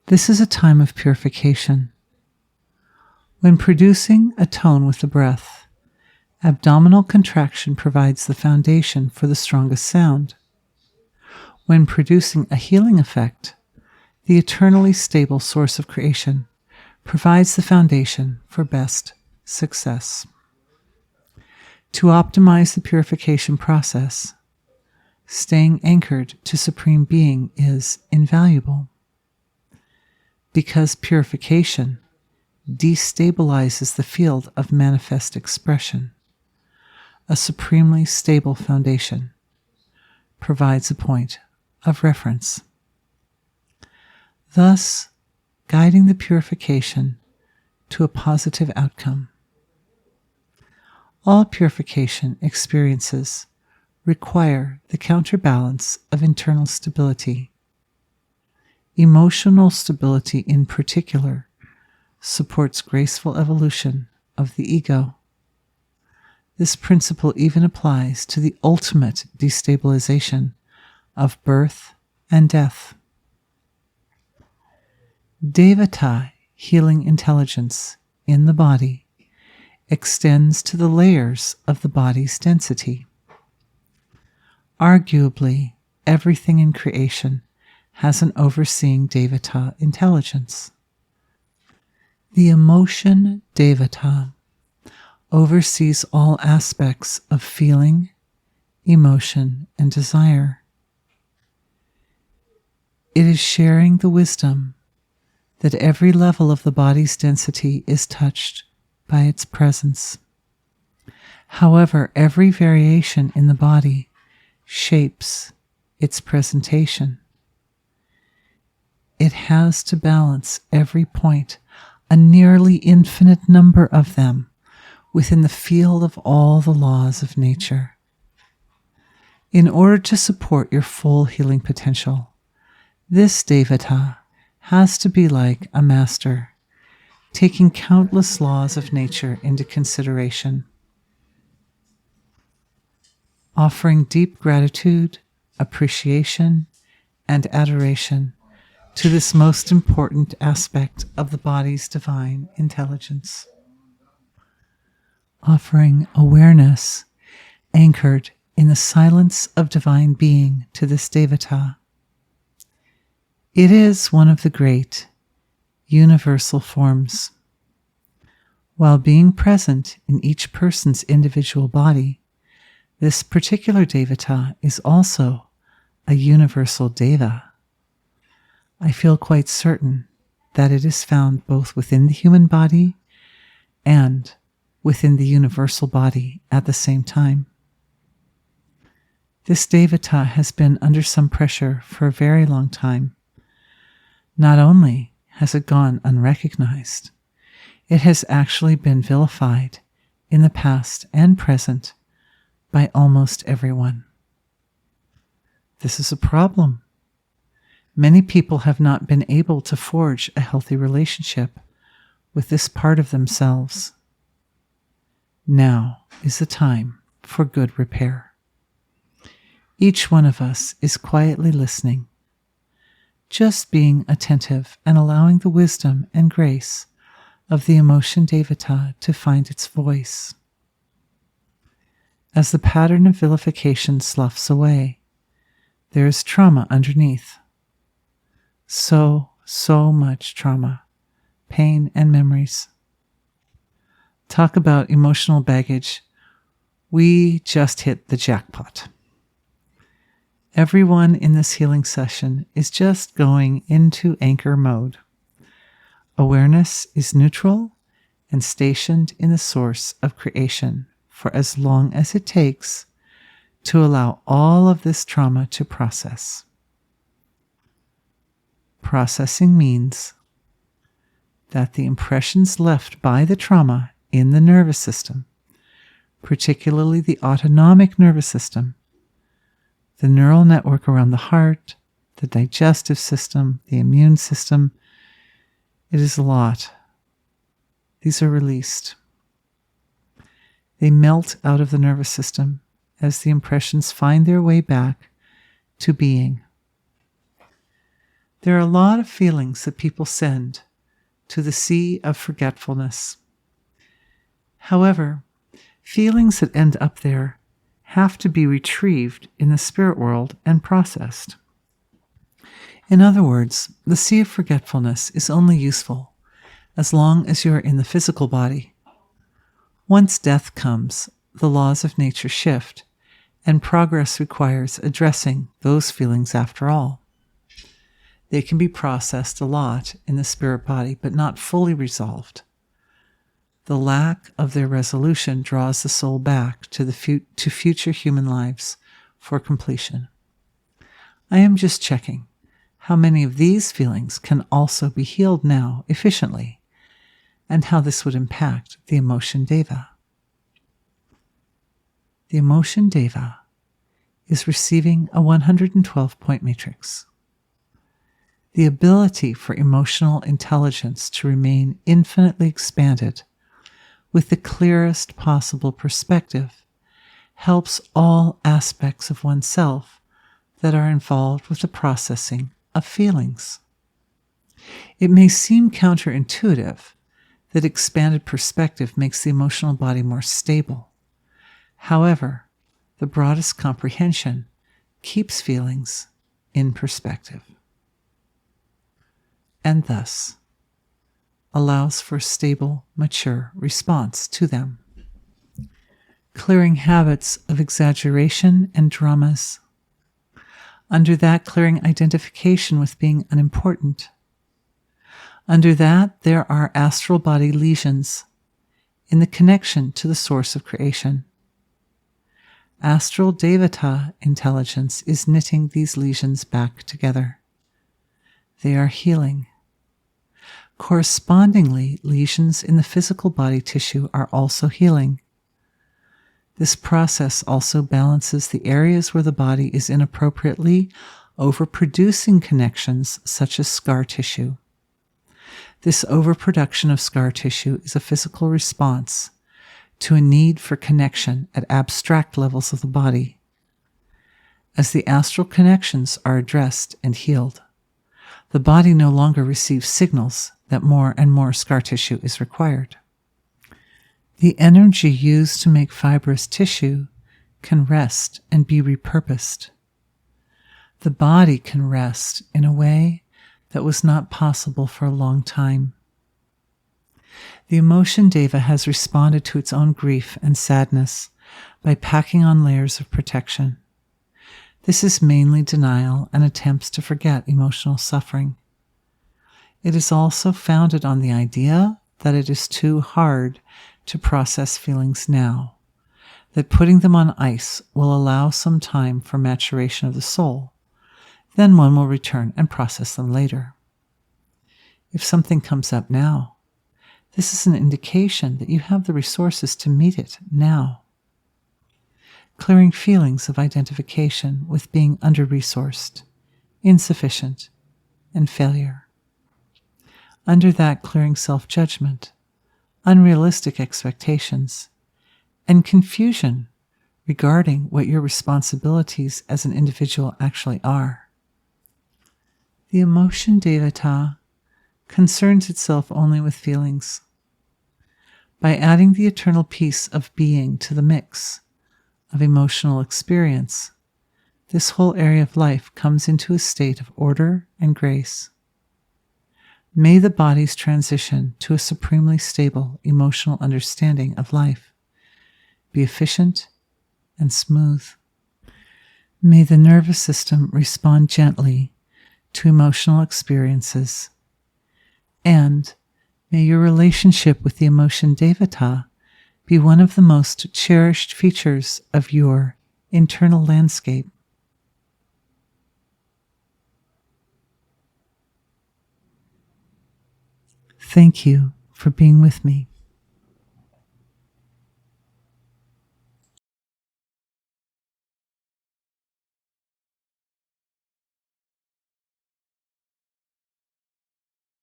This is a time of purification. When producing a tone with the breath, abdominal contraction provides the foundation for the strongest sound. When producing a healing effect, the eternally stable source of creation provides the foundation for best success. To optimize the purification process, staying anchored to Supreme Being is invaluable. Because purification destabilizes the field of manifest expression, a supremely stable foundation provides a point of reference, thus guiding the purification to a positive outcome. All purification experiences require the counterbalance of internal stability. Emotional stability in particular supports graceful evolution of the ego. This principle even applies to the ultimate destabilization of birth and death. Devata, healing intelligence in the body, extends to the layers of the body's density. Arguably, everything in creation has an overseeing Devata intelligence. The Emotion Devata oversees all aspects of feeling, emotion, and desire. It is sharing the wisdom that every level of the body's density is touched by its presence. However, every variation in the body shapes its presentation. It has to balance every point, a nearly infinite number of them, within the field of all the laws of nature. In order to support your full healing potential, this Devata has to be like a master, taking countless laws of nature into consideration, offering deep gratitude, appreciation, and adoration to this most important aspect of the body's divine intelligence. Offering awareness anchored in the silence of divine being to this Devata. It is one of the great universal forms. While being present in each person's individual body, this particular Devata is also a universal Deva. I feel quite certain that it is found both within the human body and within the universal body at the same time. This Devata has been under some pressure for a very long time. Not only has it gone unrecognized, it has actually been vilified in the past and present by almost everyone. This is a problem. Many people have not been able to forge a healthy relationship with this part of themselves. Now is the time for good repair. Each one of us is quietly listening, just being attentive and allowing the wisdom and grace of the Emotion Devata to find its voice. As the pattern of vilification sloughs away, there is trauma underneath. So much trauma, pain, and memories. Talk about emotional baggage. We just hit the jackpot. Everyone in this healing session is just going into anchor mode. Awareness is neutral and stationed in the source of creation for as long as it takes to allow all of this trauma to process. Processing means that the impressions left by the trauma in the nervous system, particularly the autonomic nervous system, the neural network around the heart, the digestive system, the immune system, it is a lot. These are released. They melt out of the nervous system as the impressions find their way back to being. There are a lot of feelings that people send to the sea of forgetfulness. However, feelings that end up there have to be retrieved in the spirit world and processed. In other words, the sea of forgetfulness is only useful as long as you are in the physical body. Once death comes, the laws of nature shift, and progress requires addressing those feelings after all. They can be processed a lot in the spirit body, but not fully resolved. The lack of their resolution draws the soul back to future human lives for completion. I am just checking how many of these feelings can also be healed now efficiently, and how this would impact the Emotion Deva. The Emotion Deva is receiving a 112-point matrix. The ability for emotional intelligence to remain infinitely expanded with the clearest possible perspective helps all aspects of oneself that are involved with the processing of feelings. It may seem counterintuitive that expanded perspective makes the emotional body more stable. However, the broadest comprehension keeps feelings in perspective, and thus allows for a stable, mature response to them. Clearing habits of exaggeration and dramas. Under that, clearing identification with being unimportant. Under that, there are astral body lesions in the connection to the source of creation. Astral Devata intelligence is knitting these lesions back together. They are healing. Correspondingly, lesions in the physical body tissue are also healing. This process also balances the areas where the body is inappropriately overproducing connections such as scar tissue. This overproduction of scar tissue is a physical response to a need for connection at abstract levels of the body. As the astral connections are addressed and healed, the body no longer receives signals that more and more scar tissue is required. The energy used to make fibrous tissue can rest and be repurposed. The body can rest in a way that was not possible for a long time. The Emotion Deva has responded to its own grief and sadness by packing on layers of protection. This is mainly denial and attempts to forget emotional suffering. It is also founded on the idea that it is too hard to process feelings now, that putting them on ice will allow some time for maturation of the soul. Then one will return and process them later. If something comes up now, this is an indication that you have the resources to meet it now. Clearing feelings of identification with being under-resourced, insufficient, and failure. Under that, clearing self-judgment, unrealistic expectations, and confusion regarding what your responsibilities as an individual actually are. The Emotion Devata concerns itself only with feelings. By adding the eternal peace of being to the mix of emotional experience, this whole area of life comes into a state of order and grace. May the body's transition to a supremely stable emotional understanding of life be efficient and smooth. May the nervous system respond gently to emotional experiences, and may your relationship with the Emotion Devata be one of the most cherished features of your internal landscape. Thank you for being with me.